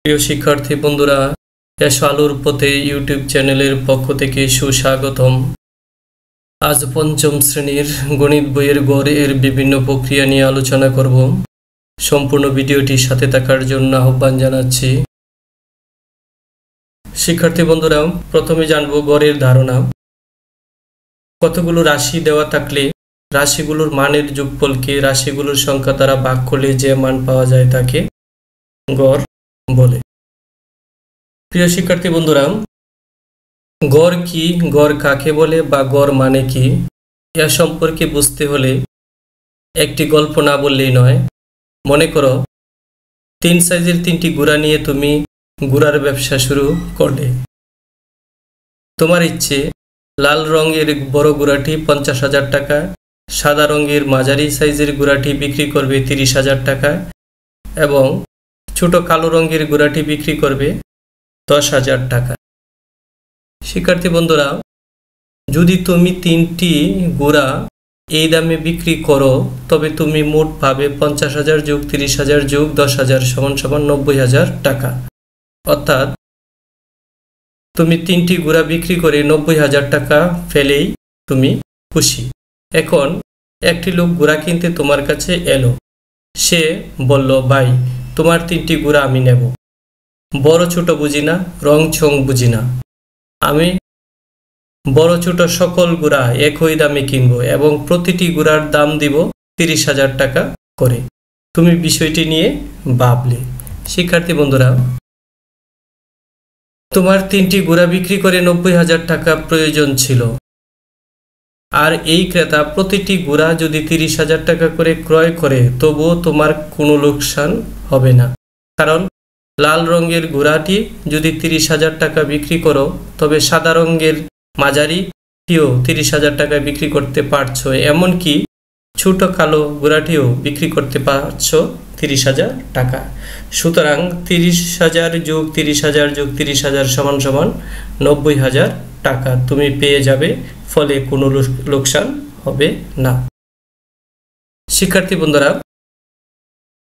প্রিয় শিক্ষার্থী বন্ধুরা, এসো আলোর পথে ইউটিউব চ্যানেলের পক্ষ থেকে সুস্বাগতম। আজ পঞ্চম শ্রেণীর গণিত বইয়ের গড় এর বিভিন্ন প্রক্রিয়া নিয়ে আলোচনা করব। সম্পূর্ণ ভিডিওটির সাথে থাকার জন্য আহ্বান জানাচ্ছি। শিক্ষার্থী বন্ধুরা, প্রথমে জানব গড়ের ধারণা। কতগুলো রাশি দেওয়া থাকলে রাশিগুলোর মানের যোগফলকে রাশিগুলোর সংখ্যা দ্বারা ভাগ করলে যে মান পাওয়া যায় তাকে গড় বলে। প্রিয় শিক্ষার্থী বন্ধুরা, গড় কি, গড় কাকে বলে বা গড় মানে কি, এ সম্পর্কে বুঝতে হলে একটি গল্প না বললেই নয়। মনে করো 3 সাইজের 3টি গুড়া নিয়ে তুমি গুড়ার ব্যবসা শুরু করলে। তোমার ইচ্ছে লাল রঙের বড় গুড়াটি 50,000 টাকা, সাদা রঙের মাঝারি সাইজের গুড়াটি বিক্রি করবে 30,000 টাকা এবং ছোট কালো রঙের গুড়াটি বিক্রি করবে 10,000 টাকা। শিক্ষার্থী বন্ধুরা, যদি তুমি 3টি গুড়া এই দামে বিক্রি করো তবে তুমি মোট পাবে 50,000 যোগ 30,000 যোগ 10,000 সমান 90,000 টাকা। অর্থাৎ তুমি 3টি গুড়া বিক্রি করে 90,000 টাকা ফেলেই তুমি খুশি। এখন একটি লোক গুড়া কিনতে তোমার কাছে এলো। সে বলল, ভাই তোমার 3টি গুড়া আমি নেব। বড় ছোট বুঝি না, রং ছং বুঝি না, আমি বড় ছোট সকল গুড়া একই দামে কিনবো এবং প্রতিটি গুড়ার দাম দিব 30,000 টাকা করে। তুমি বিষয়টি নিয়ে ভাবলে। শিক্ষার্থী বন্ধুরা, তোমার 3টি গুড়া বিক্রি করে 90,000 টাকা প্রয়োজন ছিল, আর এই ক্রেতা প্রতিটি গুড়া যদি 30,000 টাকা করে ক্রয় করে তবুও তোমার কোনো লোকসান হবে না, কারণ লাল রঙের গুড়াটি যদি 30,000 টাকা বিক্রি করো তবে সাদা রঙের মাঝারিটিও 30,000 টাকা বিক্রি করতে পারছো, এমনকি ছোট কালো গুড়াটিও বিক্রি করতে পারছো 30,000 টাকা। সুতরাং 30,000 যোগ 30,000 যোগ 30,000 সমান 90,000 টাকা তুমি পেয়ে যাবে, ফলে কোনো লোকসান হবে না। শিক্ষার্থী বন্ধুরা,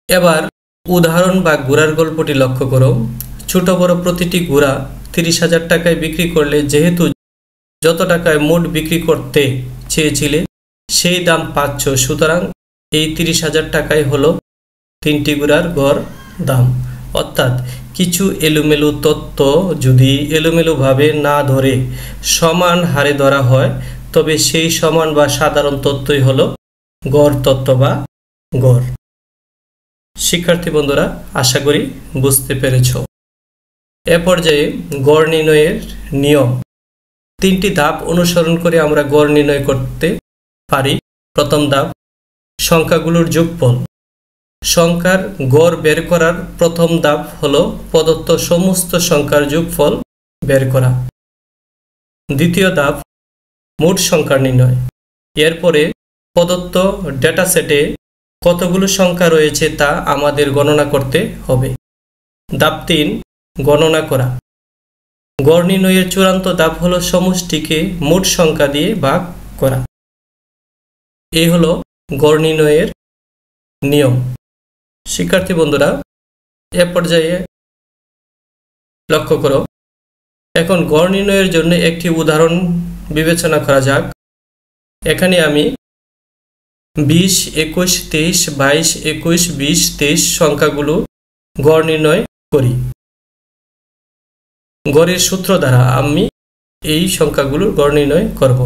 এবার উদাহরণ বা গুড়ার গল্পটি লক্ষ্য করো। ছোট বড় প্রতিটি গুড়া 30,000 টাকায় বিক্রি করলে যেহেতু যত টাকায় মোট বিক্রি করতে চেয়েছিলে সেই দাম পাচ্ছ, সুতরাং এই 30,000 টাকাই হলো 3টি গুড়ার গড় দাম। অর্থাৎ কিছু এলোমেলো তথ্য যদি এলোমেলোভাবে না ধরে সমান হারে ধরা হয় তবে সেই সমান বা সাধারণ তথ্যই হলো গড় তথ্য বা গড়। শিক্ষার্থী বন্ধুরা, আশা করি বুঝতে পেরেছ। এ পর্যায়ে গড় নির্ণয়ের নিয়ম। 3টি ধাপ অনুসরণ করে আমরা গড় নির্ণয় করতে পারি। প্রথম ধাপ, সংখ্যাগুলোর যোগফল। সংখ্যার গড় বের করার প্রথম ধাপ হলো প্রদত্ত সমস্ত সংখ্যার যোগফল বের করা। দ্বিতীয় ধাপ, মোট সংখ্যা নির্ণয়। এরপরে প্রদত্ত ডেটা সেটে কতগুলো সংখ্যা রয়েছে তা আমাদের গণনা করতে হবে। ধাপ 3, গণনা করা। গড় নির্ণয়ের চূড়ান্ত ধাপ হলো সমষ্টিকে মোট সংখ্যা দিয়ে ভাগ করা। এই হলো গড় নির্ণয়ের নিয়ম। শিক্ষার্থী বন্ধুরা, এ পর্যায়ে লক্ষ্য করো। এখন গড় নির্ণয়ের জন্য একটি উদাহরণ বিবেচনা করা যাক। এখানে আমি 20, 21, 23, 22, 21, 20, 23 সংখ্যাগুলো গড় নির্ণয় করি। গড়ের সূত্র দ্বারা আমি এই সংখ্যাগুলোর গড় নির্ণয় করব।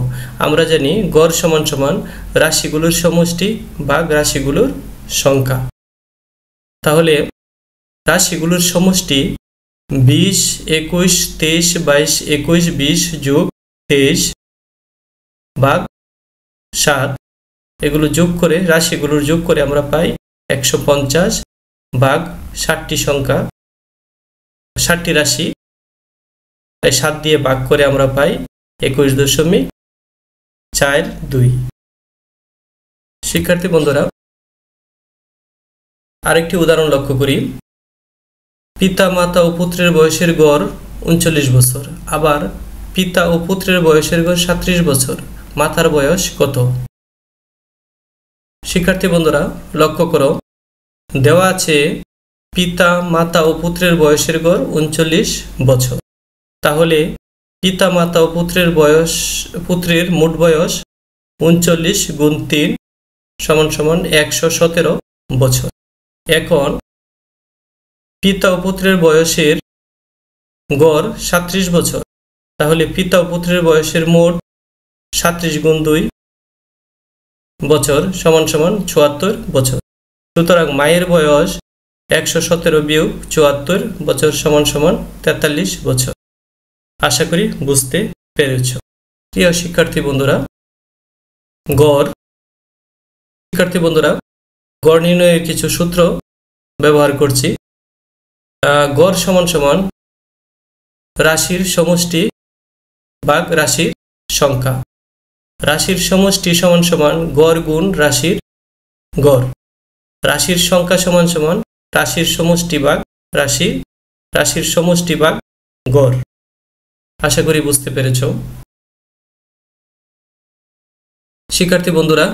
আমরা জানি গড় সমান রাশিগুলোর সমষ্টি ভাগ রাশিগুলোর সংখ্যা। তাহলে রাশিগুলোর সমষ্টি 20, 21, 23, 22, 21, 20 যোগ 23 ভাগ 7, এগুলো যোগ করে রাশিগুলোর যোগ করে আমরা পাই 150 ভাগ 60টি সংখ্যা, 60টি রাশি, তাই 7 দিয়ে ভাগ করে আমরা পাই 21.42। শিক্ষার্থী বন্ধুরা, আরেকটি উদাহরণ লক্ষ্য করি। পিতা মাতা ও পুত্রের বয়সের গড় 39 বছর, আবার পিতা ও পুত্রের বয়সের গড় 37 বছর। মাতার বয়স কত? শিক্ষার্থী বন্ধুরা, লক্ষ্য করো, দেওয়া আছে পিতা মাতা ও পুত্রের বয়সের গড় 39 বছর। তাহলে পিতা মাতা ও পুত্রের মোট বয়স 39 গুণ 3 সমান সমান 117 বছর। এখন পিতা ও পুত্রের বয়সের গড় 37 বছর। তাহলে পিতা ও পুত্রের বয়সের মোট 37 গুণ 2 বছর সমান সমান 74 বছর। সুতরাং মায়ের বয়স 117 বিয়োগ 74 বছর সমান সমান 43 বছর। আশা করি বুঝতে পেরেছ। প্রিয় শিক্ষার্থী বন্ধুরা, গড় নির্ণয়ের কিছু সূত্র ব্যবহার করছি। গড় সমান সমান রাশির সমষ্টি ভাগ রাশির সংখ্যা। রাশির সমষ্টি সমান সমান গড় গুণ রাশির গড়। রাশির সংখ্যা সমান সমান রাশির সমষ্টি ভাগ রাশির সমষ্টি ভাগ গড়। আশা করি বুঝতে পেরেছ। শিক্ষার্থী বন্ধুরা,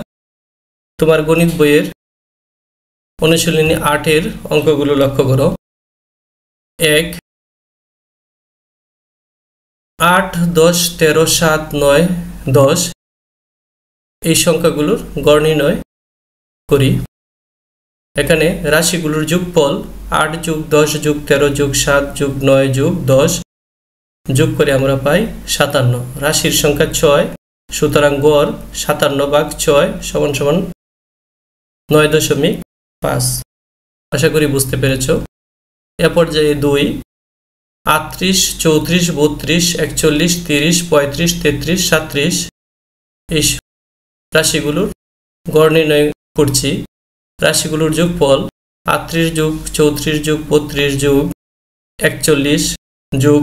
তোমার গণিত বইয়ের অনুশীলনী 8-এর অঙ্কগুলো লক্ষ্য করো। 1, 8, 10, 13, 7, 9, 10 এই সংখ্যাগুলোর গড় নির্ণয় করি। এখানে রাশিগুলোর যোগফল 8 যোগ 10 যোগ 13 যোগ 7 যোগ 9 যোগ 10 যোগ করে আমরা পাই 57। রাশির সংখ্যা 6, সুতরাং গড় 57 ভাগ 6 সমান সমান 9.5। আশা করি বুঝতে পেরেছ। এ পর্যায়ে 2, 38, 34, 32, 41, 30, 35, 33, 37 এই রাশিগুলোর গড় নির্ণয় করছি। রাশিগুলোর যোগফল 38 যোগ 34 যোগ 32 যোগ 41 যোগ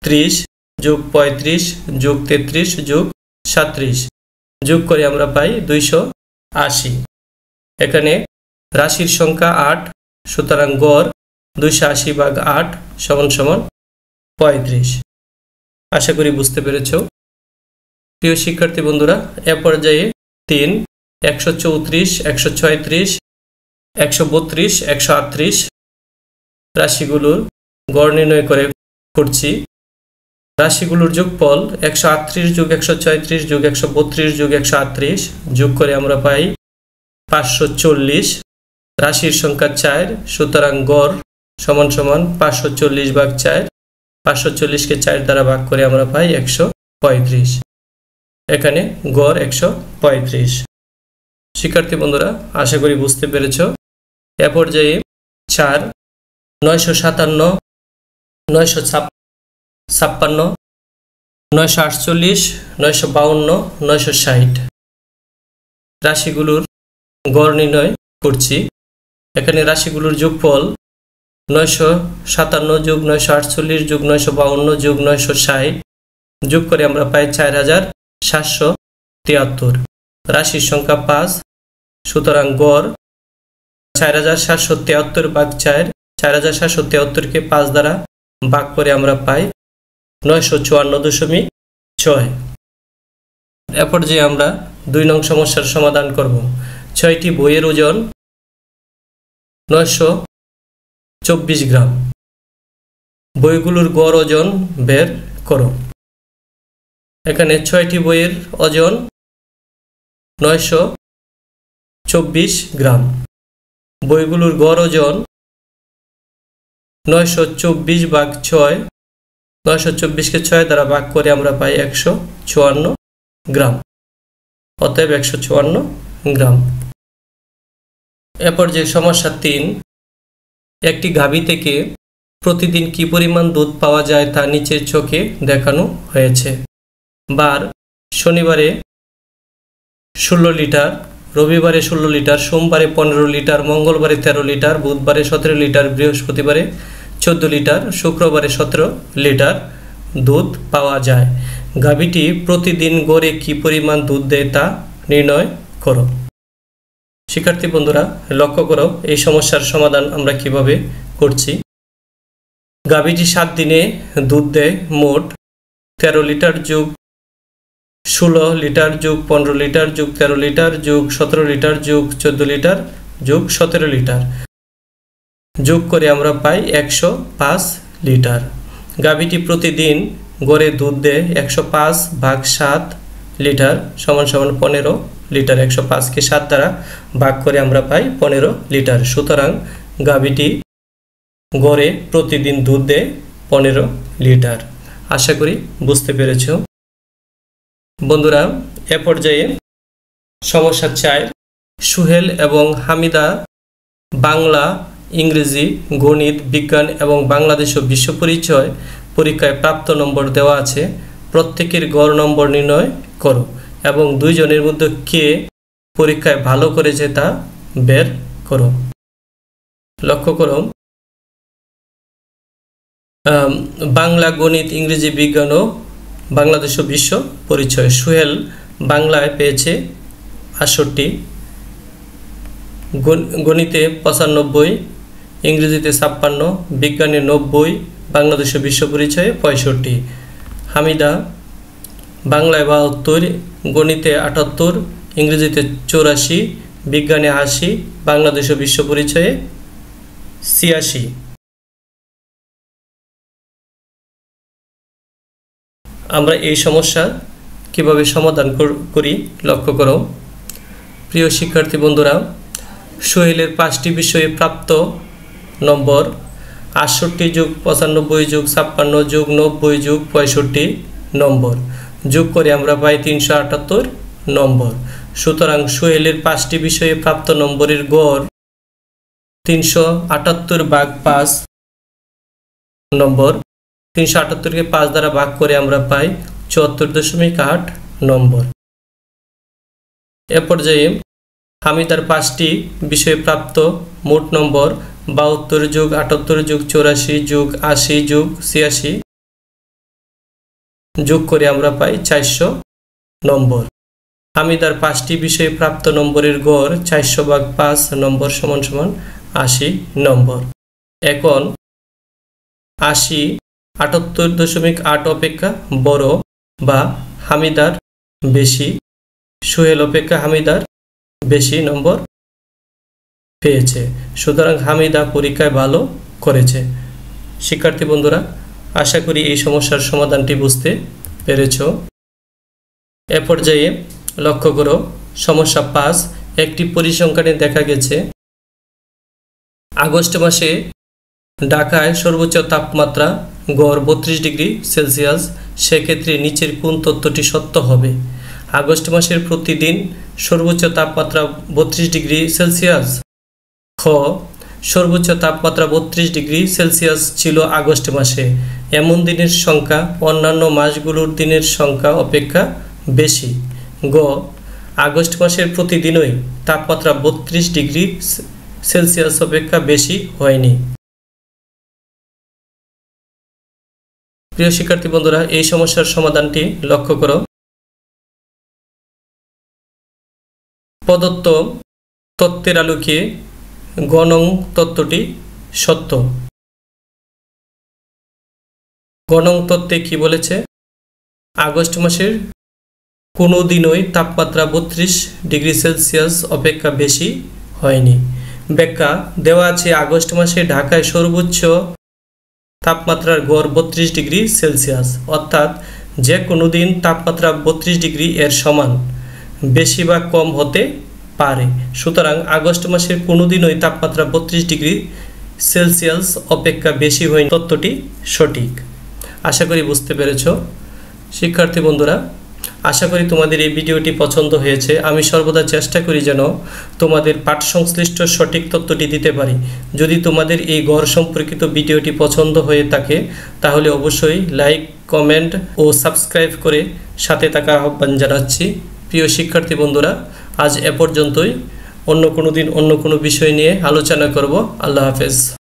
30 যোগ 35 যোগ 33 যোগ 37 যোগ করে আমরা পাই 280। এখানে রাশির সংখ্যা 8, সুতরাং গড় 280 ভাগ 8 সমান সমান 35। আশা করি বুঝতে পেরেছ। প্রিয় শিক্ষার্থী বন্ধুরা, এ পর্যায়ে 3, 134, 136, 132, 138 রাশিগুলোর গড় নির্ণয় করছি। রাশিগুলোর যোগফল 138 যোগ 136 যোগ 132 যোগ 138 যোগ করে আমরা পাই 540। রাশির সংখ্যা 4, সুতরাং গড় সমান সমান 540 ভাগ 4। 540কে 4 দ্বারা ভাগ করে আমরা পাই 135। এখানে গড় 135। শিক্ষার্থী বন্ধুরা, আশা করি বুঝতে পেরেছ। এ পর্যায়ে 4, 957, 956, 948, 952, 960 রাশিগুলোর গড় নির্ণয় করছি। এখানে রাশিগুলোর যোগফল 957 যোগ 948 যোগ 952 যোগ 960 যোগ করে আমরা পাই 4773। রাশির সংখ্যা 5, সুতরাং গড় 4773 ভাগ 4। 4773কে 5 দ্বারা ভাগ করে আমরা পাই 954.6। এরপর যে আমরা 2 নং সমস্যার সমাধান করব। 6টি বইয়ের ওজন 924 গ্রাম। বইগুলোর গড় ওজন বের করো। এখানে 6টি বইয়ের ওজন 924 গ্রাম। বইগুলোর গড় ওজন 924 ভাগ 6। 924কে 6 দ্বারা ভাগ করে আমরা পাই 154 গ্রাম। অতএব 154 গ্রাম। এরপর যে সমস্যা 3, একটি গাভী থেকে প্রতিদিন কি পরিমাণ দুধ পাওয়া যায় তা নিচের ছকে দেখানো হয়েছে। বার: শনিবারে 16 লিটার, রবিবারে 16 লিটার, সোমবারে 15 লিটার, মঙ্গলবারে 13 লিটার, বুধবারে 17 লিটার, বৃহস্পতিবারে 14 লিটার, শুক্রবারে 17 লিটার দুধ পাওয়া যায়। গাভীটি প্রতিদিন গড়ে কি পরিমাণ দুধ দেয় তা নির্ণয় করো। শিক্ষার্থী বন্ধুরা, লক্ষ্য করো এই সমস্যার সমাধান আমরা কিভাবে করছি। গাভীটি 7 দিনে দুধ দেয় মোট 13 লিটার যোগ 16 লিটার যোগ 15 লিটার যোগ 13 লিটার যোগ 17 লিটার যোগ 14 লিটার যোগ 17 লিটার। যোগ করে আমরা পাই 105 লিটার। গাভীটি প্রতিদিন গড়ে দুধ দেয় 105 ভাগ 7 লিটার সমান সমান 15 লিটার। 105কে 7 দ্বারা ভাগ করে আমরা পাই 15 লিটার। সুতরাং গাভীটি গড়ে প্রতিদিন দুধ দেয় 15 লিটার। আশা করি বুঝতে পেরেছ। বন্ধুরা, এ পর্যায়ে সমস্যা 4, সুহেল এবং হামিদা বাংলা, ইংরেজি, গণিত, বিজ্ঞান এবং বাংলাদেশ ও বিশ্ব পরিচয় পরীক্ষায় প্রাপ্ত নম্বর দেওয়া আছে। প্রত্যেকের গড় নম্বর নির্ণয় করো এবং দুইজনের মধ্যে কে পরীক্ষায় ভালো করেছে তা বের করো। লক্ষ্য করো, বাংলা, গণিত, ইংরেজি, বিজ্ঞান ও বাংলাদেশ ও বিশ্ব পরিচয়। সুহেল বাংলায় পেয়েছে 68, গণিতে 95, ইংরেজিতে 56, বিজ্ঞানে 90, বাংলাদেশ ও বিশ্ব পরিচয়ে 65। হামিদা বাংলায় 72, গণিতে 78, ইংরেজিতে 84, বিজ্ঞানে 80, বাংলাদেশ ও বিশ্ব পরিচয়ে 86। আমরা এই সমস্যা কিভাবে সমাধান করি লক্ষ্য করো। প্রিয় শিক্ষার্থী বন্ধুরা, সোহেলের 5টি বিষয়ে প্রাপ্ত নম্বর 68 যোগ 95 যোগ 56 যোগ 90 যোগ 65 নম্বর। যোগ করে আমরা পাই 378 নম্বর। সুতরাং সোহেলের 5টি বিষয়ে প্রাপ্ত নম্বরের গড় 378 ভাগ 5 নম্বর। 378কে 5 দ্বারা ভাগ করে আমরা পাই 74.8 নম্বর। এ পর্যায়ে হামিদার 5টি বিষয়ে প্রাপ্ত মোট নম্বর 72 যোগ 78 যোগ 84 যোগ 80 যোগ 86 যোগ করে আমরা পাই 400 নম্বর। হামিদার 5টি বিষয়ে প্রাপ্ত নম্বরের গড় 400 ভাগ 5 নম্বর সমান সমান 80 নম্বর। এখন 80 78.8 অপেক্ষা বড় বা হামিদার বেশি, সোহেল অপেক্ষা হামিদার বেশি নম্বর পেয়েছে। সুতরাং হামিদা পরীক্ষায় ভালো করেছে। শিক্ষার্থী বন্ধুরা, আশা করি এই সমস্যার সমাধানটি বুঝতে পেরেছ। এ পর্যায়ে লক্ষ্য করো সমস্যা 5, একটি পরিসংখ্যানে দেখা গেছে আগস্ট মাসে ঢাকায় সর্বোচ্চ তাপমাত্রা গড় 32 ডিগ্রি সেলসিয়াস। সেক্ষেত্রে নিচের কোন তথ্যটি সত্য হবে? আগস্ট মাসের প্রতিদিন সর্বোচ্চ তাপমাত্রা 32 ডিগ্রি সেলসিয়াস। খ, সর্বোচ্চ তাপমাত্রা 32 ডিগ্রি সেলসিয়াস ছিল আগস্ট মাসে। এমন দিনের সংখ্যা অন্যান্য মাসগুলোর দিনের সংখ্যা অপেক্ষা বেশি। গ, আগস্ট মাসের প্রতিদিনই তাপমাত্রা 32 ডিগ্রি সেলসিয়াস অপেক্ষা বেশি হয়নি। প্রিয় শিক্ষার্থী বন্ধুরা, এই সমস্যার সমাধানটি লক্ষ্য করো। প্রদত্ত তত্ত্বের আলোকে গণং তত্ত্বটি সত্য। গণং তত্ত্বে কি বলেছে? আগস্ট মাসের কোনো দিনই তাপমাত্রা 32 ডিগ্রি সেলসিয়াস অপেক্ষা বেশি হয়নি। ব্যাখ্যা দেওয়া আছে আগস্ট মাসে ঢাকায় সর্বোচ্চ তাপমাত্রার গড় 32 ডিগ্রি সেলসিয়াস, অর্থাৎ যে কোনো দিন তাপমাত্রা 32 ডিগ্রি এর সমান, বেশি বা কম হতে পারে। সুতরাং আগস্ট মাসের কোনো দিনই তাপমাত্রা 32 ডিগ্রি সেলসিয়াস অপেক্ষা বেশি হয়নি তত্ত্বটি সঠিক। আশা করি বুঝতে পেরেছ। শিক্ষার্থী বন্ধুরা, আশা করি তোমাদের এই ভিডিওটি পছন্দ হয়েছে। আমি সর্বদা চেষ্টা করি যেন তোমাদের পাঠ সংশ্লিষ্ট সঠিক তথ্যটি দিতে পারি। যদি তোমাদের এই গড় সম্পর্কিত ভিডিওটি পছন্দ হয়ে থাকে তাহলে অবশ্যই লাইক, কমেন্ট ও সাবস্ক্রাইব করে সাথে থাকা আহ্বান জানাচ্ছি। প্রিয় শিক্ষার্থী বন্ধুরা, আজ এ পর্যন্তই। অন্য কোনো দিন অন্য কোনো বিষয় নিয়ে আলোচনা করব। আল্লাহ হাফেজ।